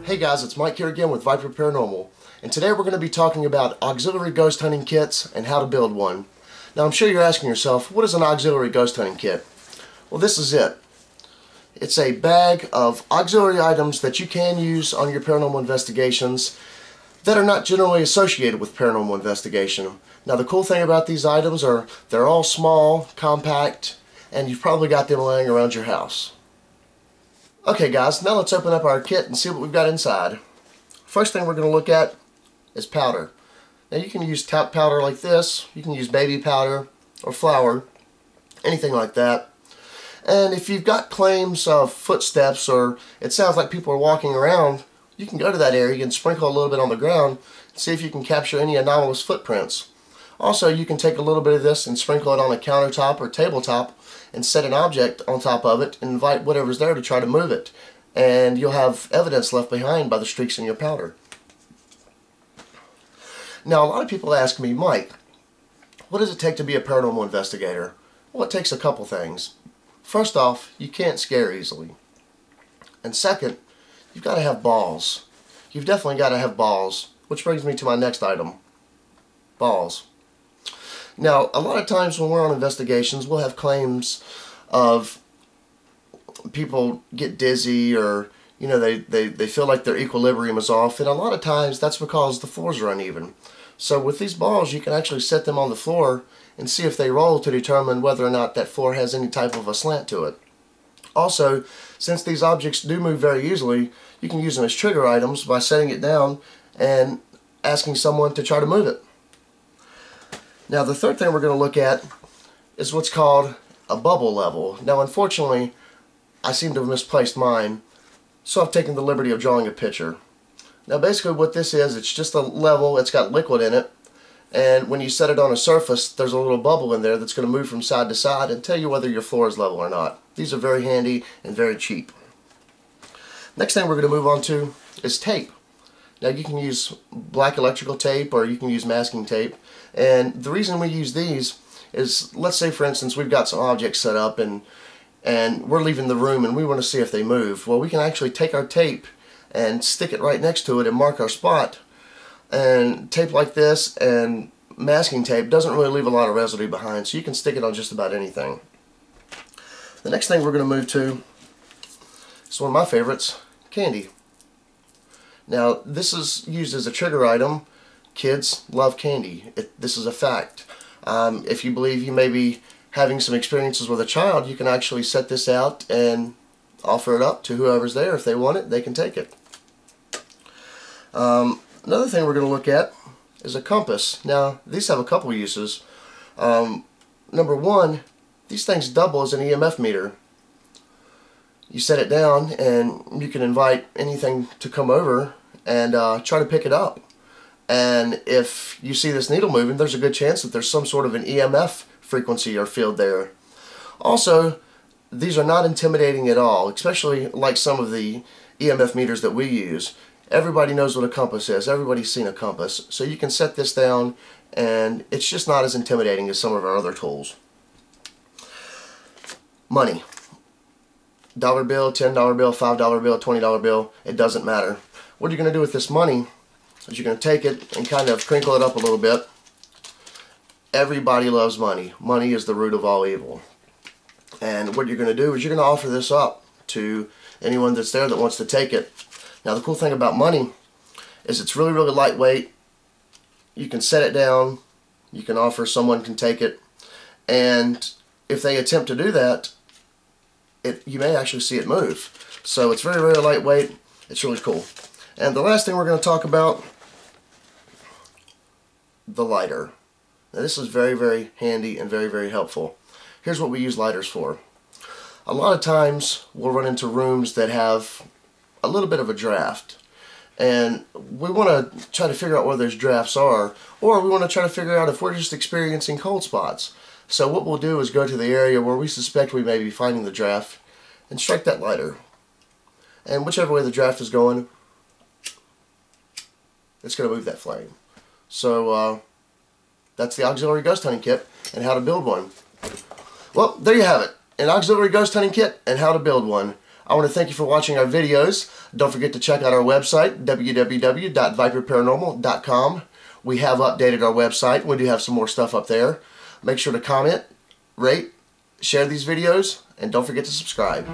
Hey guys, it's Mike here again with Viper Paranormal, and today we're going to be talking about auxiliary ghost hunting kits and how to build one. Now I'm sure you're asking yourself, what is an auxiliary ghost hunting kit? Well, this is it. It's a bag of auxiliary items that you can use on your paranormal investigations that are not generally associated with paranormal investigation. Now the cool thing about these items are they're all small, compact, and you've probably got them laying around your house. Okay guys, now let's open up our kit and see what we've got inside. First thing we're going to look at is powder. Now you can use talc powder like this, you can use baby powder or flour, anything like that. And if you've got claims of footsteps or it sounds like people are walking around, you can go to that area and sprinkle a little bit on the ground and see if you can capture any anomalous footprints. Also, you can take a little bit of this and sprinkle it on a countertop or tabletop and set an object on top of it and invite whatever's there to try to move it. And you'll have evidence left behind by the streaks in your powder. Now, a lot of people ask me, Mike, what does it take to be a paranormal investigator? Well, it takes a couple things. First off, you can't scare easily. And second, you've got to have balls. You've definitely got to have balls, which brings me to my next item, balls. Now, a lot of times when we're on investigations, we'll have claims of people get dizzy or, you know, they feel like their equilibrium is off. And a lot of times that's because the floors are uneven. So with these balls, you can actually set them on the floor and see if they roll to determine whether or not that floor has any type of a slant to it. Also, since these objects do move very easily, you can use them as trigger items by setting it down and asking someone to try to move it. Now the third thing we're going to look at is what's called a bubble level. Now unfortunately, I seem to have misplaced mine, so I've taken the liberty of drawing a picture. Now basically what this is, it's just a level, it's got liquid in it, and when you set it on a surface, there's a little bubble in there that's going to move from side to side and tell you whether your floor is level or not. These are very handy and very cheap. Next thing we're going to move on to is tape. Now you can use black electrical tape or you can use masking tape, and the reason we use these is, let's say for instance we've got some objects set up and we're leaving the room and we want to see if they move. Well, we can actually take our tape and stick it right next to it and mark our spot. And tape like this and masking tape doesn't really leave a lot of residue behind, so you can stick it on just about anything. The next thing we're going to move to is one of my favorites, candy. Now this is used as a trigger item. Kids love candy. This is a fact. If you believe you may be having some experiences with a child, you can actually set this out and offer it up to whoever's there. If they want it, they can take it. Another thing we're going to look at is a compass. Now these have a couple uses. Number one, these things double as an EMF meter. You set it down and you can invite anything to come over and try to pick it up. And if you see this needle moving, there's a good chance that there's some sort of an EMF frequency or field there. Also, these are not intimidating at all, especially like some of the EMF meters that we use. Everybody knows what a compass is. Everybody's seen a compass. So you can set this down and it's just not as intimidating as some of our other tools. Money. Dollar bill, $10 bill, $5 bill, $20 bill, it doesn't matter. What you're going to do with this money is you're going to take it and kind of crinkle it up a little bit. Everybody loves money. Money is the root of all evil. And what you're going to do is you're going to offer this up to anyone that's there that wants to take it. Now the cool thing about money is it's really, really lightweight. You can set it down. You can offer someone can take it. And if they attempt to do that, you may actually see it move. So it's very, very lightweight. It's really cool. And the last thing we're going to talk about, the lighter. Now this is very, very handy and very, very helpful. Here's what we use lighters for. A lot of times we'll run into rooms that have a little bit of a draft. And we want to try to figure out where those drafts are, or we want to try to figure out if we're just experiencing cold spots. So what we'll do is go to the area where we suspect we may be finding the draft and strike that lighter. And whichever way the draft is going, it's going to move that flame. So that's the auxiliary ghost hunting kit and how to build one. Well, there you have it. An auxiliary ghost hunting kit and how to build one. I want to thank you for watching our videos. Don't forget to check out our website, www.viperparanormal.com. We have updated our website. We do have some more stuff up there. Make sure to comment, rate, share these videos, and don't forget to subscribe.